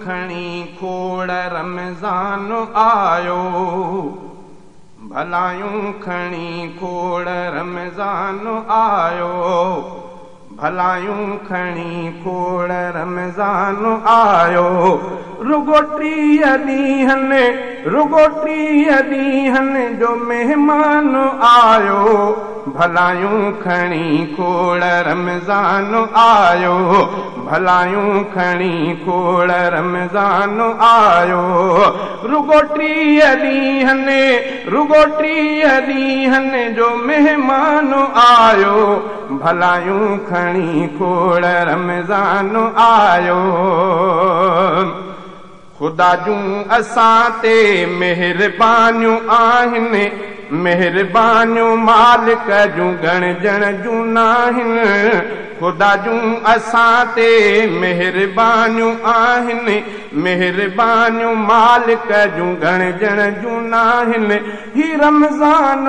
खणी खोड़ रमज़ान आयो, भलायूं खणी खोड़ रमज़ान आयो, भलायूं खणी खोड़ रमज़ान आयो। रुगो 30 ॾींहनि जो मेहमान आयो, भलायूं खणी खोड़ रमज़ान आयो, भलायूं खणी खोड़ रमज़ान आयो। रुगो 30 ॾींहनि जो मेहमान आयो, भलायूं खणी खोड़ रमज़ान आयो। खुदा जूं असां ते मेहरबानियूं आहिनि, मेहरबानियूं मालिक जूं गणजण जूं नाहिनि। खुदा जूं असां ते मेहरबानियूं आहिनि, मेहरबानियूं मालिक जूं गणजण जूं नाहिनि। ही रमज़ान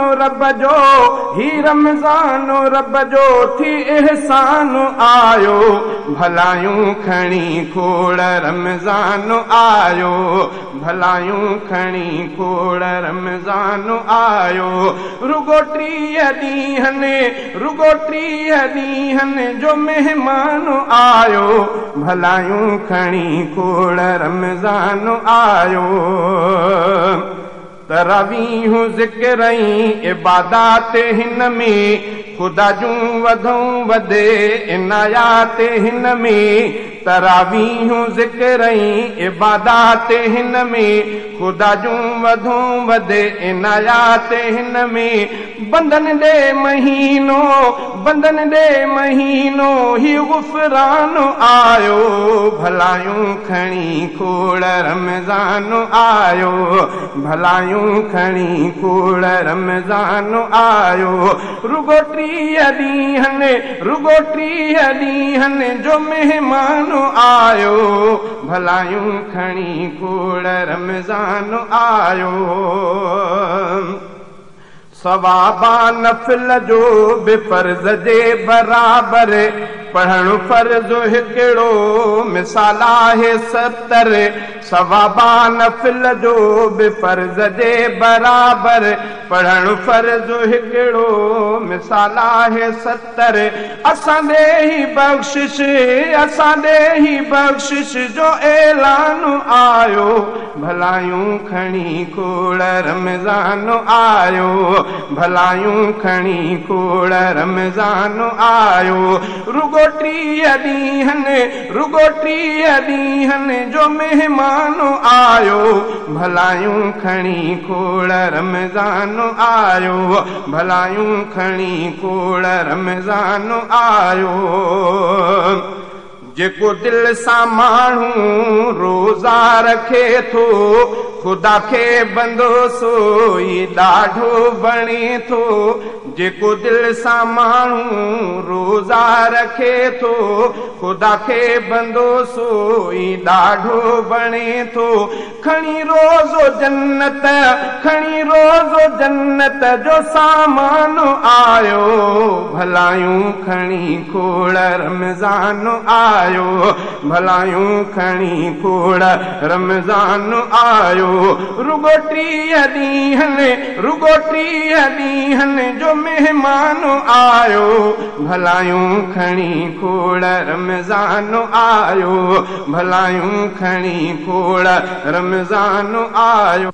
रब जो थी एहसान आयो, भलायूं खणी खोड़ रमज़ान आयो, भलायूं खणी खोड़ रमज़ान आयो। रुगो 30 ॾींहनि जो मेहमान आयो, भलायूं खणी खोड़ रमज़ान आयो। तरावीहूं ज़िक्रई इबादत हिन में, खुदा जूं वधूं वधे इनायात हिन में। तरावीहूं ज़िक्रई इबादत हिन में, खुदा जूं वधूं वधे इनायात हिन में। बंदन ॾे महीनो ही गुफ़रान आयो, भलायूं खणी खोड़ रमज़ान आयो, भलायूं खणी खोड़ रमज़ान आयो। रुगो 30 ॾींहनि जो मेहमान आयो, भलायूं खणी खोड़ रमज़ान आयो। सवाबा नफ़िल जो बि फ़र्ज़ जे बराबर, पढ़णु फ़र्ज़ हिकिड़ो मिसाल आहे 70। सवाबा नफ़िल जो बि फ़र्ज़ जे बराबर, पढ़णु फ़र्ज़ हिकिड़ो मिसाल आहे 70। असां ॾे ही बख़्शिश जो ऐलान आयो, भलायूं खणी खोड़ रमज़ान आयो, भलायूं खणी खोड़ रमज़ान आयो। रुगो 30 ॾींहनि जो मेहमान आयो, भलायूं खणी खोड़ रमज़ान आयो, भलायूं खणी खोड़ रमज़ान आयो। जेको दिल सां माण्हू रोज़ा रखे थो, खुदा खे बंदो सोई ॾाढो बणे थो। जेको दिल सां माण्हू रोज़ा रखे थो, खुदा खे बंदो सोई ॾाढो बणे थो। खणी रोज़ो जन्नत जो सामान आयो, भलायूं खणी खोड़ रमज़ान आयो, भलायूं खणी खोड़ रमज़ान आयो। रुगो 30 ॾींहनि जो मेहमान आयो, भलायूं खणी खोड़ रमज़ान आयो, भलायूं खणी खोड़ रमज़ान आयो।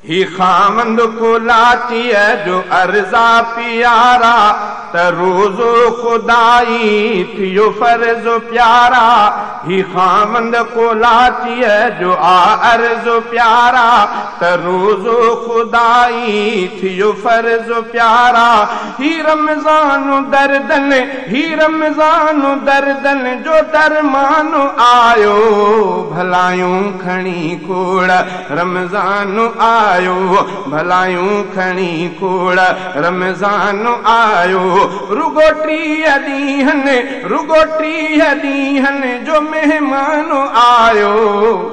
ही खामंद को लातीअ जो अर्ज़ा प्यारा, त रोज़ो खुदाई थियो फ़र्ज़ प्यारा। ही खामंद को लातीअ जो अर्ज़ प्यारा, त रोज़ो खुदाई थियो फ़र्ज़ प्यारा। ही रमज़ान दर्दन जो दरमान आयो, भलायूं खणी खोड़ रमज़ान आयो, भलायूं खणी खोड़ रमज़ान आयो। रुगो 30 ॾींहनि जो मेहमान आयो,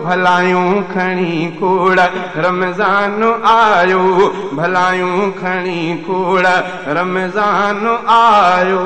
भलायूं खणी खोड़ रमज़ान आयो, भलायूं खणी खोड़ रमज़ान आयो।